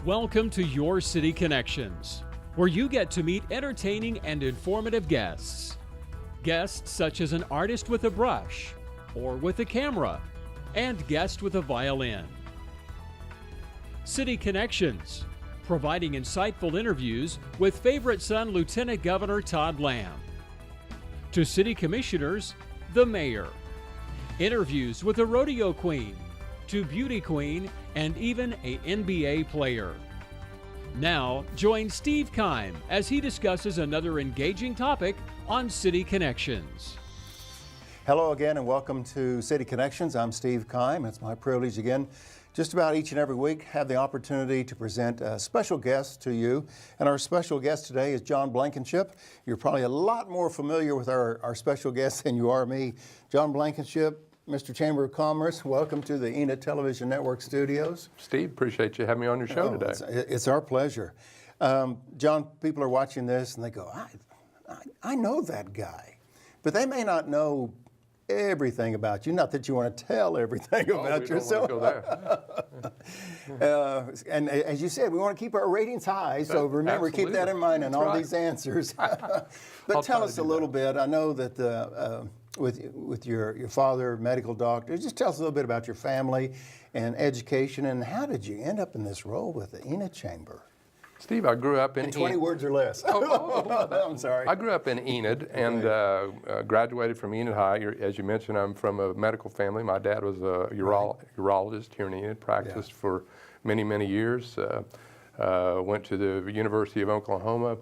Welcome to Your City Connections, where you get to meet entertaining and informative guests. Guests such as an artist with a brush or with a camera, and guest with a violin. City Connections, providing insightful interviews with favorite son Lieutenant Governor Todd Lamb. To city commissioners, the mayor. Interviews with a rodeo queen, to beauty queen, and even an NBA player. Now, join Steve Kime as he discusses another engaging topic on City Connections. Hello again and welcome to City Connections. I'm Steve Kime. It's my privilege again, just about each and every week, have the opportunity to present a special guest to you. And our special guest today is Jon Blankenship. You're probably a lot more familiar with our special guest than you are me. Jon Blankenship, Mr. Chamber of Commerce, welcome to the Enid Television Network studios. Steve, appreciate you having me on your show today. It's our pleasure. Jon, people are watching this and they go, I know that guy, but they may not know everything about you. Not that you want to tell everything about yourself. Don't want to go there. And as you said, we want to keep our ratings high, so remember, Absolutely. keep that in mind in all right. these answers. But tell us a little bit. I know that with your father, medical doctor, just tell us a little bit about your family and education, and how did you end up in this role with the Enid Chamber? Steve, I grew up in 20 words or less. I'm sorry. I grew up in Enid and graduated from Enid High. As you mentioned, I'm from a medical family. My dad was a urologist here in Enid, practiced for many, many years. Went to the University of Oklahoma,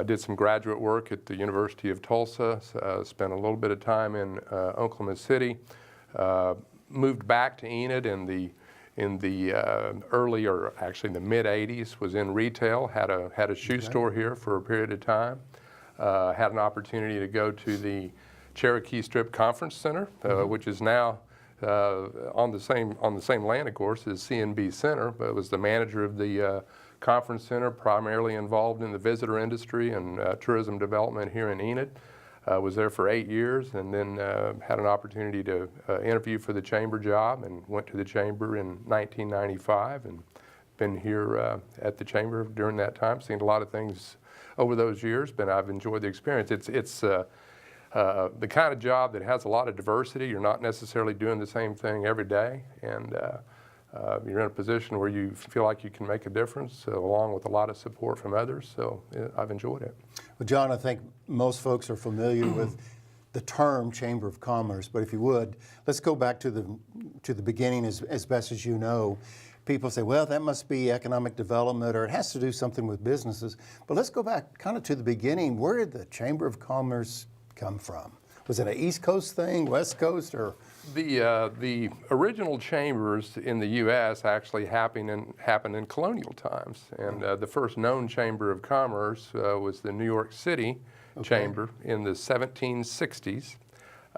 did some graduate work at the University of Tulsa, spent a little bit of time in Oklahoma City, moved back to Enid in the early, or actually the mid 80s, was in retail, had a shoe store here for a period of time, had an opportunity to go to the Cherokee Strip Conference Center, which is now on the same land, of course, as CNB Center, but was the manager of the conference center, primarily involved in the visitor industry and tourism development here in Enid. Was there for 8 years, and then had an opportunity to interview for the chamber job, and went to the chamber in 1995, and been here at the chamber during that time. Seen a lot of things over those years, but I've enjoyed the experience. It's the kind of job that has a lot of diversity. You're not necessarily doing the same thing every day, and you're in a position where you feel like you can make a difference, along with a lot of support from others. So I've enjoyed it. Well, Jon, I think most folks are familiar with the term Chamber of Commerce, but if you would, let's go back to the beginning as best as you know. People say, well, that must be economic development, or it has to do something with businesses. But let's go back kind of to the beginning. Where did the Chamber of Commerce come from? Was it an East Coast thing, West Coast, or? The original chambers in the U.S. actually happened in colonial times, and the first known chamber of commerce was the New York City Chamber in the 1760s.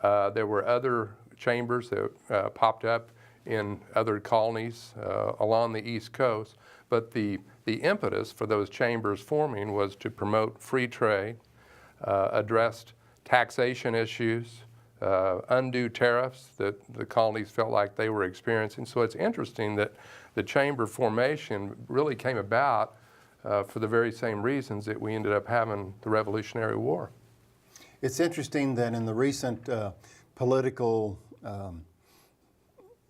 There were other chambers that popped up in other colonies along the East Coast, but the impetus for those chambers forming was to promote free trade, addressed taxation issues, undue tariffs that the colonies felt like they were experiencing. So it's interesting that the chamber formation really came about for the very same reasons that we ended up having the Revolutionary War. It's interesting that in the recent political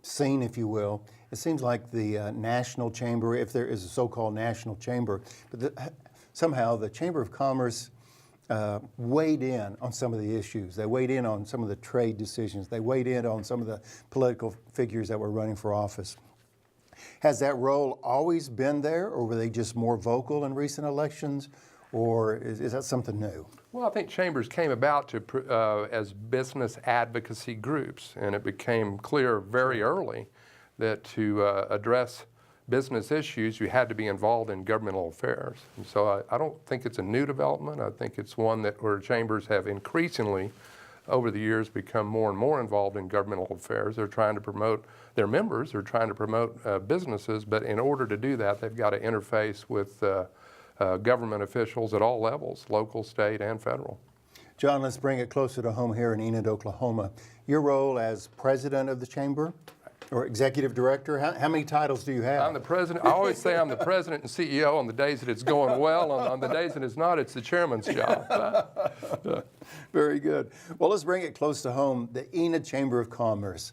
scene, if you will, it seems like the national chamber, if there is a so-called national chamber, but somehow the Chamber of Commerce weighed in on some of the issues. They weighed in on some of the trade decisions. They weighed in on some of the political figures that were running for office. Has that role always been there, or were they just more vocal in recent elections, or is that something new? Well, I think chambers came about as business advocacy groups, and it became clear very early that to address business issues, you had to be involved in governmental affairs. And so I don't think it's a new development. I think it's one where chambers have increasingly, over the years, become more and more involved in governmental affairs. They're trying to promote their members, they're trying to promote businesses, but in order to do that, they've got to interface with government officials at all levels, local, state, and federal. Jon, let's bring it closer to home here in Enid, Oklahoma. Your role as president of the chamber? Or executive director? How many titles do you have? I'm the president. I always say I'm the president and CEO on the days that it's going well. On the days that it's not, it's the chairman's job. Very good. Well, let's bring it close to home. The Enid Chamber of Commerce.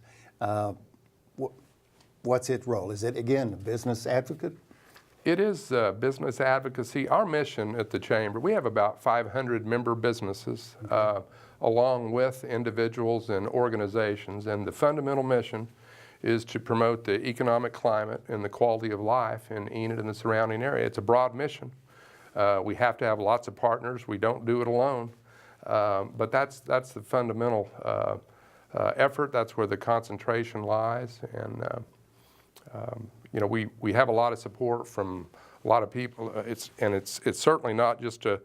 What's its role? Is it, again, a business advocate? It is business advocacy. Our mission at the Chamber, we have about 500 member businesses, along with individuals and organizations. And the fundamental mission is to promote the economic climate and the quality of life in Enid and the surrounding area. It's a broad mission. We have to have lots of partners. We don't do it alone. But that's the fundamental effort. That's where the concentration lies. And you know, we have a lot of support from a lot of people. It's certainly not just a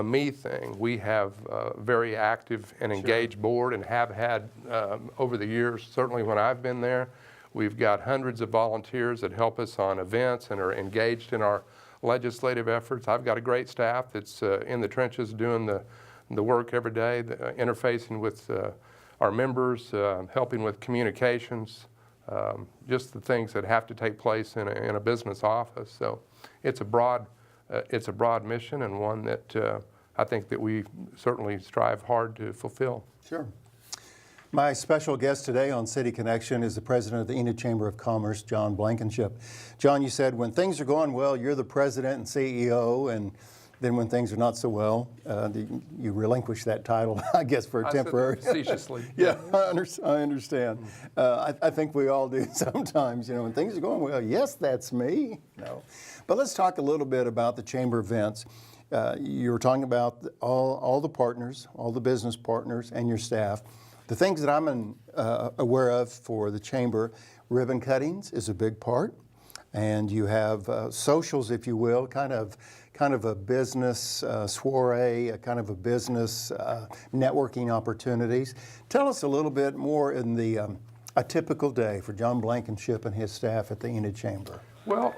me thing. We have a very active and engaged board, and have had over the years. Certainly when I've been there, we've got hundreds of volunteers that help us on events and are engaged in our legislative efforts. I've got a great staff that's in the trenches doing the work every day, interfacing with our members, helping with communications, just the things that have to take place in a business office. So it's a broad mission, and one that I think that we certainly strive hard to fulfill. Sure. My special guest today on City Connection is the president of the Enid Chamber of Commerce, Jon Blankenship. John, you said when things are going well, you're the president and CEO, and then when things are not so well, you relinquish that title, I guess, for a temporary. Facetiously. Yeah, I understand. I think we all do sometimes. You know, when things are going well, yes, that's me. No, but let's talk a little bit about the chamber events. You were talking about all the partners, all the business partners, and your staff. The things that I'm aware of for the chamber, ribbon cuttings is a big part, and you have socials, if you will, kind of a business soiree, a kind of a business networking opportunities. Tell us a little bit more in a typical day for Jon Blankenship and his staff at the Enid Chamber. Well,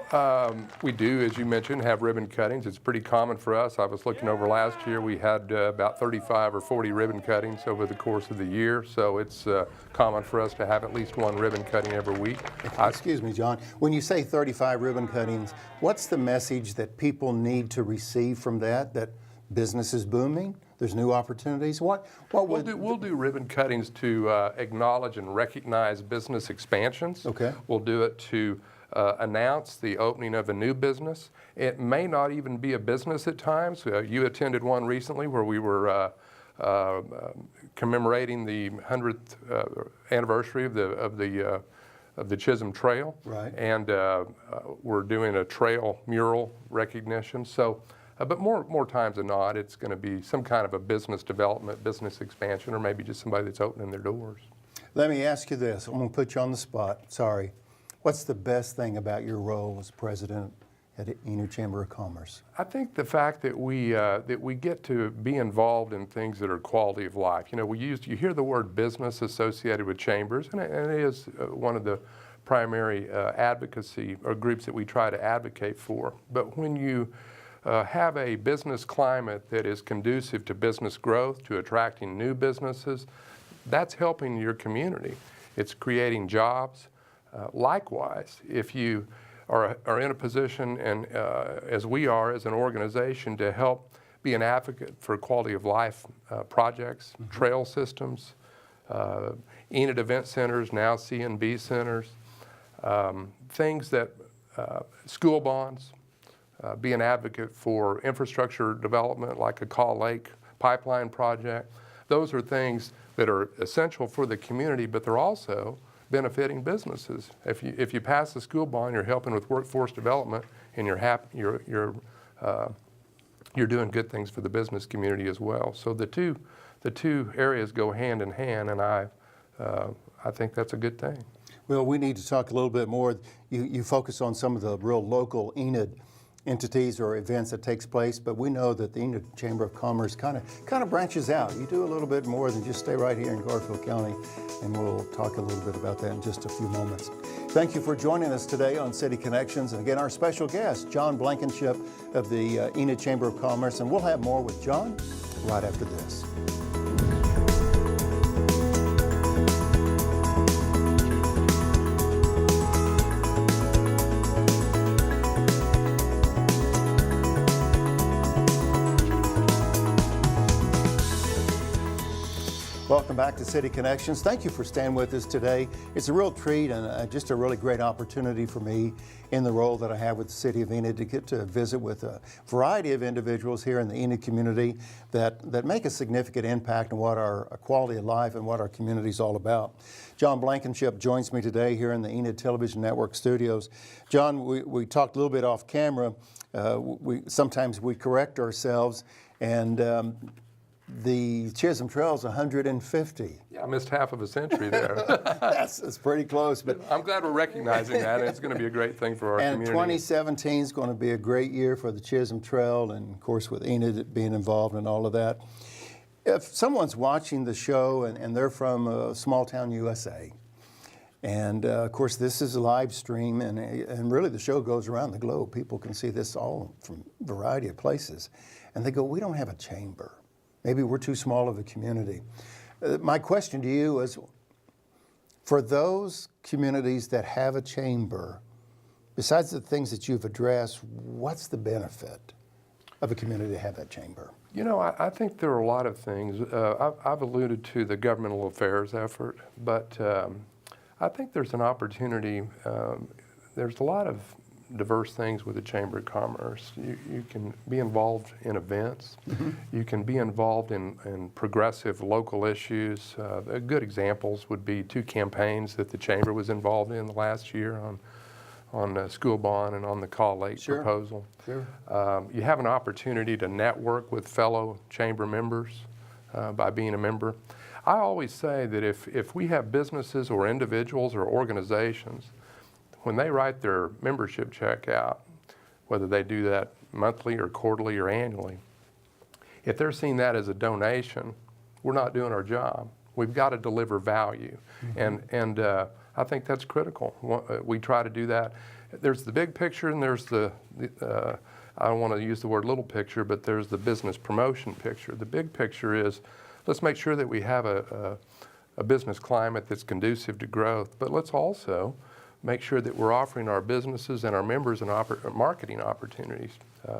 we do, as you mentioned, have ribbon cuttings. It's pretty common for us. I was looking over last year, we had about 35 or 40 ribbon cuttings over the course of the year. So it's common for us to have at least one ribbon cutting every week. Excuse me, John. When you say 35 ribbon cuttings, what's the message that people need to receive from that? That business is booming? There's new opportunities? We'll do ribbon cuttings to acknowledge and recognize business expansions. Okay. We'll do it to announce the opening of a new business. It may not even be a business at times. You attended one recently where we were commemorating the 100th anniversary of the Chisholm Trail. Right. And we're doing a trail mural recognition. So, but more times than not, it's going to be some kind of a business development, business expansion, or maybe just somebody that's opening their doors. Let me ask you this. I'm going to put you on the spot. Sorry. What's the best thing about your role as president at the Enid Chamber of Commerce? I think the fact that we get to be involved in things that are quality of life. You know, you hear the word business associated with chambers, and it is one of the primary advocacy or groups that we try to advocate for. But when you have a business climate that is conducive to business growth, to attracting new businesses, that's helping your community. It's creating jobs. Likewise, if you are in a position, and as we are as an organization, to help be an advocate for quality of life projects, trail systems, Enid event centers, now C&B centers, things that, school bonds, be an advocate for infrastructure development like a Call Lake pipeline project. Those are things that are essential for the community, but they're also benefiting businesses. If you pass the school bond, you're helping with workforce development, and you're doing good things for the business community as well. So the two areas go hand in hand, and I think that's a good thing. Well, we need to talk a little bit more. You focus on some of the real local Enid entities or events that takes place, but we know that the Enid Chamber of Commerce kind of branches out. You do a little bit more than just stay right here in Garfield County, and we'll talk a little bit about that in just a few moments. Thank you for joining us today on City Connections. And again, our special guest, Jon Blankenship of the Enid Chamber of Commerce, and we'll have more with Jon right after this. back to City Connections. Thank you for staying with us today. It's a real treat and just a really great opportunity for me in the role that I have with the City of Enid to get to visit with a variety of individuals here in the Enid community that make a significant impact on what our quality of life and what our community is all about. Jon Blankenship joins me today here in the Enid Television Network studios. Jon, we talked a little bit off camera. Sometimes we correct ourselves, and the Chisholm Trail is 150. Yeah, I missed half of a century there. That's pretty close. But I'm glad we're recognizing that, and it's going to be a great thing for our community. And 2017 is going to be a great year for the Chisholm Trail, and of course with Enid being involved in all of that. If someone's watching the show and they're from small town USA, and of course this is a live stream, and really the show goes around the globe. People can see this all from a variety of places, and they go, we don't have a chamber. Maybe we're too small of a community. My question to you is, for those communities that have a chamber, besides the things that you've addressed, what's the benefit of a community to have that chamber? You know, I think there are a lot of things. I've alluded to the governmental affairs effort, but I think there's an opportunity. There's a lot of diverse things with the Chamber of Commerce. You can be involved in events. Mm-hmm. You can be involved in progressive local issues. Good examples would be 2 campaigns that the Chamber was involved in the last year on school bond and on the Call Late proposal. Sure. You have an opportunity to network with fellow Chamber members by being a member. I always say that if we have businesses or individuals or organizations, when they write their membership check out, whether they do that monthly or quarterly or annually, if they're seeing that as a donation, we're not doing our job. We've got to deliver value. Mm-hmm. And I think that's critical. We try to do that. There's the big picture, and there's the I don't want to use the word little picture, but there's the business promotion picture. The big picture is, let's make sure that we have a business climate that's conducive to growth, but let's also make sure that we're offering our businesses and our members marketing opportunities,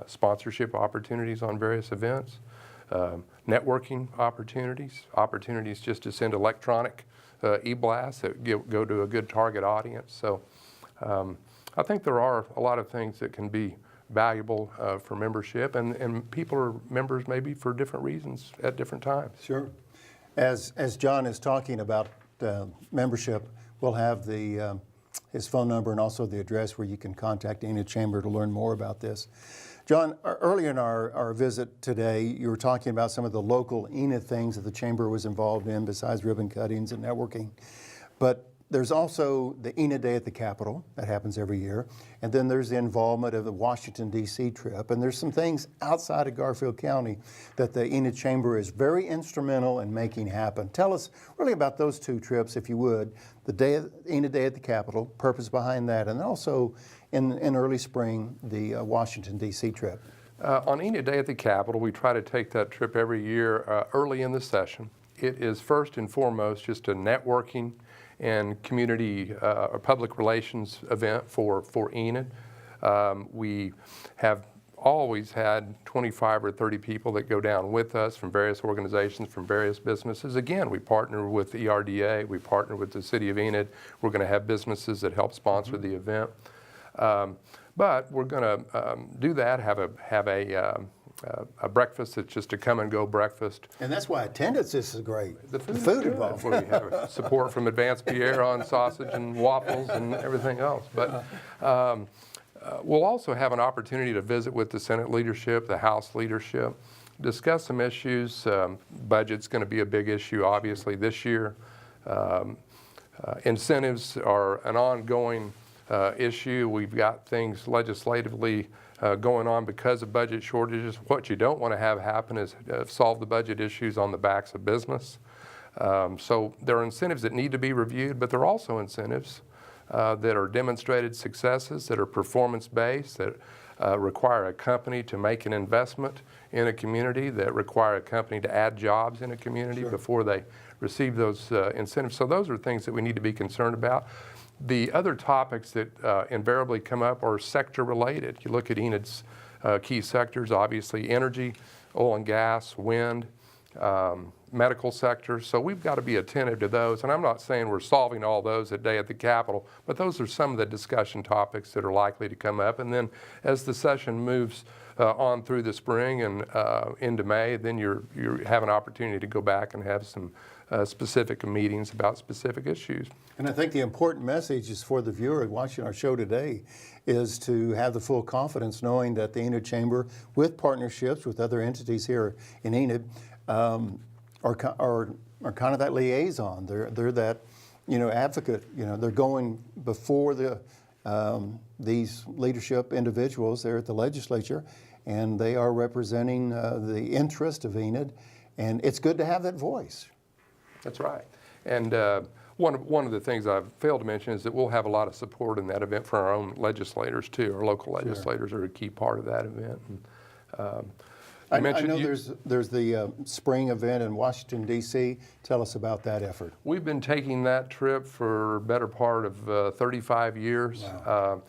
sponsorship opportunities on various events, networking opportunities just to send electronic e-blasts that go to a good target audience. So I think there are a lot of things that can be valuable for membership, and people are members maybe for different reasons at different times. Sure. As Jon is talking about membership, we'll have his phone number and also the address where you can contact Enid Chamber to learn more about this. Jon, earlier in our visit today, you were talking about some of the local Enid things that the Chamber was involved in besides ribbon cuttings and networking. But there's also the Enid Day at the Capitol that happens every year. And then there's the involvement of the Washington, D.C. trip. And there's some things outside of Garfield County that the Enid Chamber is very instrumental in making happen. Tell us really about those 2 trips, if you would. The Enid Day at the Capitol, purpose behind that, and also in early spring, the Washington, D.C. trip. On Enid Day at the Capitol, we try to take that trip every year early in the session. It is first and foremost just a networking and community or public relations event for Enid. We have always had 25 or 30 people that go down with us from various organizations, from various businesses. Again, we partner with the ERDA, we partner with the City of Enid. We're going to have businesses that help sponsor the event. But we're going to do that, have a breakfast that's just a come-and-go breakfast. And that's why attendance is great. The food involved. We have support from Advanced Pierre on sausage and waffles and everything else. But we'll also have an opportunity to visit with the Senate leadership, the House leadership, discuss some issues. Budget's going to be a big issue, obviously, this year. Incentives are an ongoing issue. We've got things legislatively going on because of budget shortages. What you don't want to have happen is solve the budget issues on the backs of business. So there are incentives that need to be reviewed, but there are also incentives that are demonstrated successes, that are performance-based, that require a company to make an investment in a community, that require a company to add jobs in a community before they receive those incentives. So those are things that we need to be concerned about. The other topics that invariably come up are sector related. You look at Enid's key sectors, obviously energy, oil and gas, wind, medical sector. So we've got to be attentive to those. And I'm not saying we're solving all those today at the Capitol, but those are some of the discussion topics that are likely to come up. And then as the session moves on through the spring and into May, then you have an opportunity to go back and have some specific meetings about specific issues. And I think the important message is for the viewer watching our show today is to have the full confidence knowing that the Enid Chamber, with partnerships with other entities here in Enid, are kind of that liaison. They're that, advocate. They're going before these leadership individuals there at the legislature, and they are representing the interest of Enid, and it's good to have that voice. That's right. And one of the things I've failed to mention is that we'll have a lot of support in that event for our own legislators too. Our local legislators are a key part of that event. And, I know there's the spring event in Washington, D.C. Tell us about that effort. We've been taking that trip for a better part of 35 years. Wow.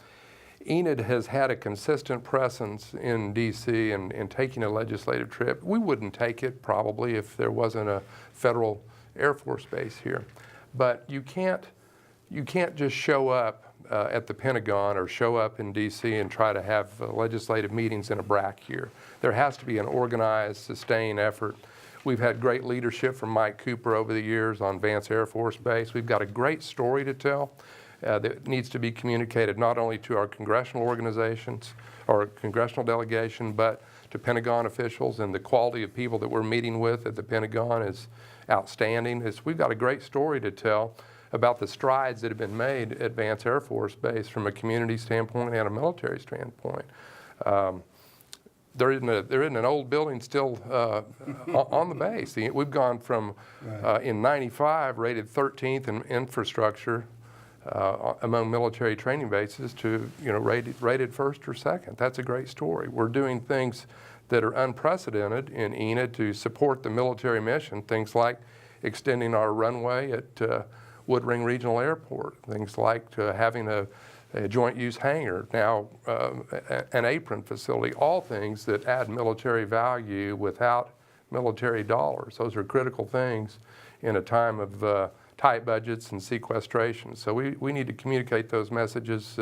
Enid has had a consistent presence in D.C. and taking a legislative trip. We wouldn't take it probably if there wasn't a federal Air Force base here. But you can't just show up at the Pentagon or show up in D.C. and try to have legislative meetings in a BRAC here. There has to be an organized, sustained effort. We've had great leadership from Mike Cooper over the years on Vance Air Force Base. We've got a great story to tell that needs to be communicated not only to our congressional organizations or congressional delegation, but to Pentagon officials, and the quality of people that we're meeting with at the Pentagon is outstanding. We've got a great story to tell about the strides that have been made at Vance Air Force Base from a community standpoint and a military standpoint. There isn't an old building still on the base. We've gone from, in '95, rated 13th in infrastructure among military training bases to rated first or second. That's a great story. We're doing things that are unprecedented in Enid to support the military mission, things like extending our runway at Woodring Regional Airport, things like having a joint use hangar, now an apron facility, all things that add military value without military dollars. Those are critical things in a time of tight budgets and sequestration. So we need to communicate those messages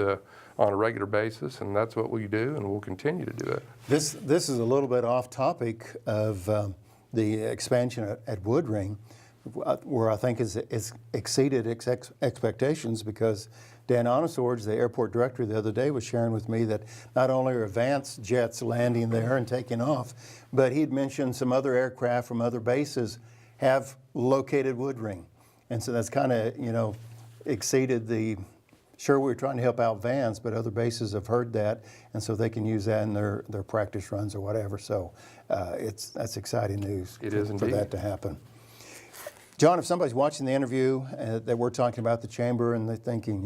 on a regular basis, and that's what we do, and we'll continue to do it. This is a little bit off topic of the expansion at Woodring, where I think it's exceeded expectations, because Dan Onosorge, the airport director, the other day was sharing with me that not only are advanced jets landing there and taking off, but he'd mentioned some other aircraft from other bases have located Woodring. And so that's kind of, exceeded the, sure, we're trying to help out Vance, but other bases have heard that, and so they can use that in their practice runs or whatever. So that's exciting news. It is indeed. For that to happen. John, if somebody's watching the interview that we're talking about the chamber and they're thinking,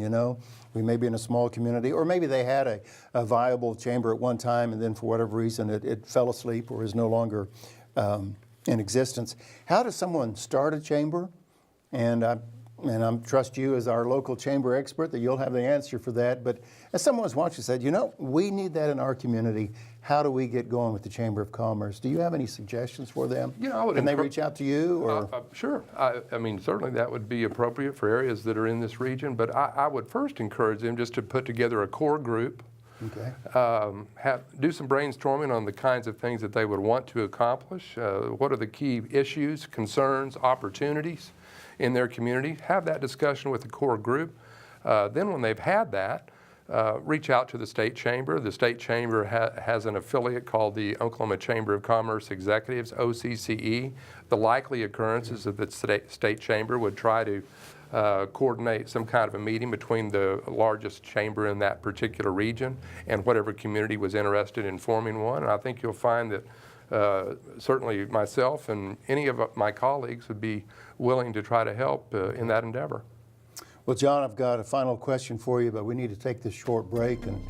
we may be in a small community, or maybe they had a viable chamber at one time and then for whatever reason it fell asleep or is no longer in existence. How does someone start a chamber? And I trust you as our local chamber expert that you'll have the answer for that. But as someone's watching said, we need that in our community. How do we get going with the Chamber of Commerce? Do you have any suggestions for them? Can they reach out to you? Or? Sure. I mean, certainly that would be appropriate for areas that are in this region. But I would first encourage them just to put together a core group. Okay. Do some brainstorming on the kinds of things that they would want to accomplish. What are the key issues, concerns, opportunities in their community? Have that discussion with the core group. Then when they've had that, reach out to the state chamber. The state chamber has an affiliate called the Oklahoma Chamber of Commerce Executives, OCCE. The likely occurrence is that the state chamber would try to coordinate some kind of a meeting between the largest chamber in that particular region and whatever community was interested in forming one. And I think you'll find that certainly myself and any of my colleagues would be willing to try to help in that endeavor. Well, John, I've got a final question for you, but we need to take this short break, and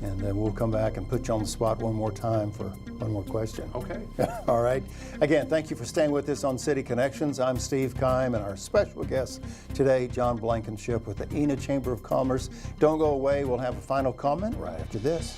then we'll come back and put you on the spot one more time for one more question. Okay. All right. Again, thank you for staying with us on City Connections. I'm Steve Kime, and our special guest today, Jon Blankenship with the Enid Chamber of Commerce. Don't go away. We'll have a final comment right after this.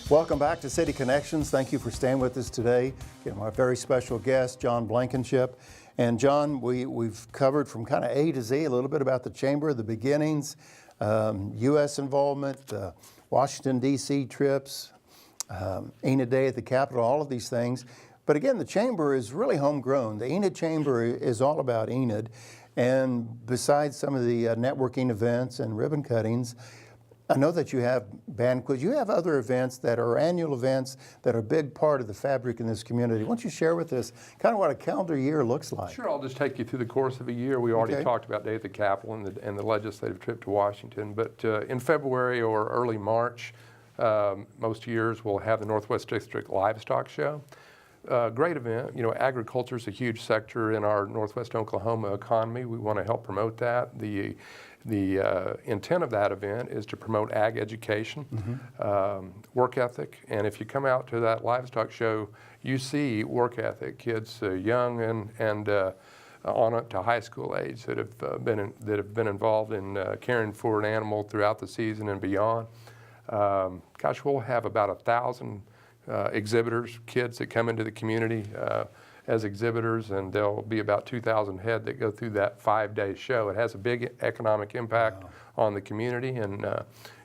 Welcome back to City Connections. Thank you for staying with us today. My very special guest, Jon Blankenship. And Jon, we've covered from kind of A to Z a little bit about the Chamber, the beginnings, U.S. involvement, Washington, D.C. trips, Enid Day at the Capitol, all of these things. But again, the Chamber is really homegrown. The Enid Chamber is all about Enid. And besides some of the networking events and ribbon cuttings, I know that you have banquets. You have other events that are annual events that are a big part of the fabric in this community. Why don't you share with us kind of what a calendar year looks like? Sure, I'll just take you through the course of a year. We already talked about Day at the Capitol and the legislative trip to Washington, but in February or early March, most years we'll have the Northwest District Livestock Show. Great event. Agriculture is a huge sector in our Northwest Oklahoma economy. We want to help promote that. The intent of that event is to promote ag education, work ethic, and if you come out to that livestock show, you see work ethic. Kids young and on up to high school age that have been involved in caring for an animal throughout the season and beyond. Gosh, we'll have about 1,000 exhibitors, kids that come into the community as exhibitors, and there'll be about 2,000 head that go through that 5-day show. It has a big economic impact on the community, and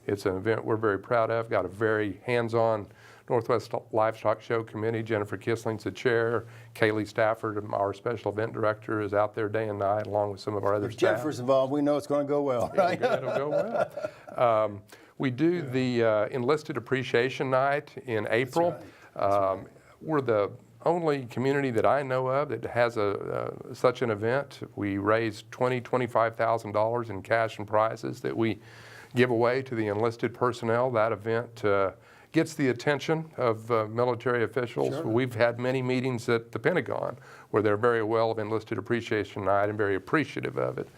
it's an event we're very proud of. Got a very hands-on Northwest Livestock Show committee. Jennifer Kissling's the chair. Kaylee Stafford, our special event director, is out there day and night, along with some of our other staff. Jennifer's involved. We know it's going to go well, right? It'll go well. We do the Enlisted Appreciation Night in April. That's right. We're the only community that I know of that has such an event. We raise $25,000 in cash and prizes that we give away to the enlisted personnel. That event gets the attention of military officials. Sure. We've had many meetings at the Pentagon where they're very aware of Enlisted Appreciation Night and very appreciative of it.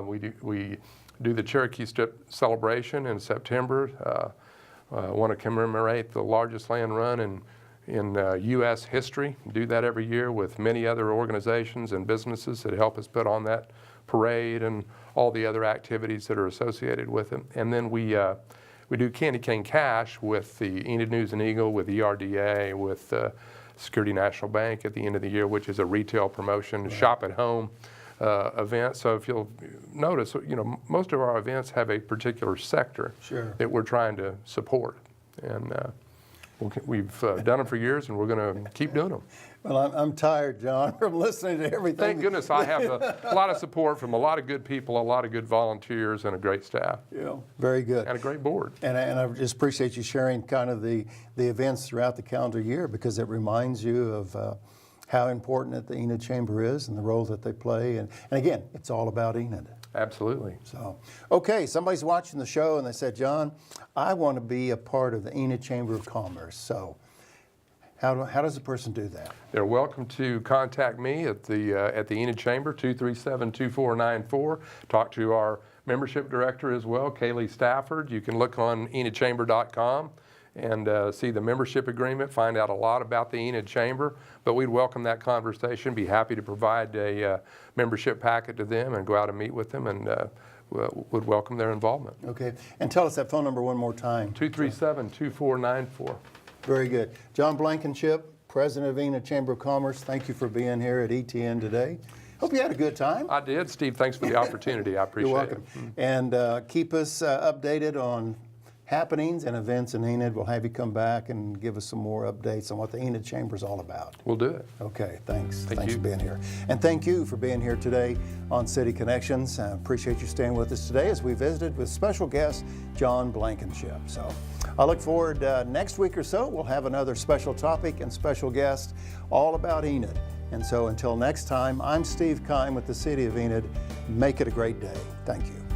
We do the Cherokee Strip celebration in September. Want to commemorate the largest land run in U.S. history. Do that every year with many other organizations and businesses that help us put on that parade and all the other activities that are associated with it. And then we do Candy Cane Cash with the Enid News and Eagle, with ERDA, with Security National Bank at the end of the year, which is a retail promotion, shop at home event. So if you'll notice, most of our events have a particular sector that we're trying to support. And we've done them for years, and we're going to keep doing them. Well, I'm tired, Jon, from listening to everything. Thank goodness I have a lot of support from a lot of good people, a lot of good volunteers, and a great staff. Yeah, very good. And a great board. And I just appreciate you sharing kind of the events throughout the calendar year, because it reminds you of how important the Enid Chamber is and the role that they play. And again, it's all about Enid. Absolutely. So, okay, somebody's watching the show and they said, Jon, I want to be a part of the Enid Chamber of Commerce. So how does a person do that? They're welcome to contact me at the Enid Chamber, 237-2494. Talk to our membership director as well, Kaylee Stafford. You can look on enidchamber.com and see the membership agreement, find out a lot about the Enid Chamber. But we'd welcome that conversation, be happy to provide a membership packet to them and go out and meet with them, and would welcome their involvement. Okay, and tell us that phone number one more time. 237-2494. Very good. Jon Blankenship, President of Enid Chamber of Commerce, thank you for being here at ETN today. Hope you had a good time. I did. Steve, thanks for the opportunity. I appreciate You're welcome. And keep us updated on happenings and events in Enid. We'll have you come back and give us some more updates on what the Enid Chamber is all about. We'll do it. Okay, thanks. Thank Thanks you for being here. And thank you for being here today on City Connections. I appreciate you staying with us today as we visited with special guest Jon Blankenship. So I look forward next week or so. We'll have another special topic and special guest all about Enid. And so until next time, I'm Steve Kime with the City of Enid. Make it a great day. Thank you.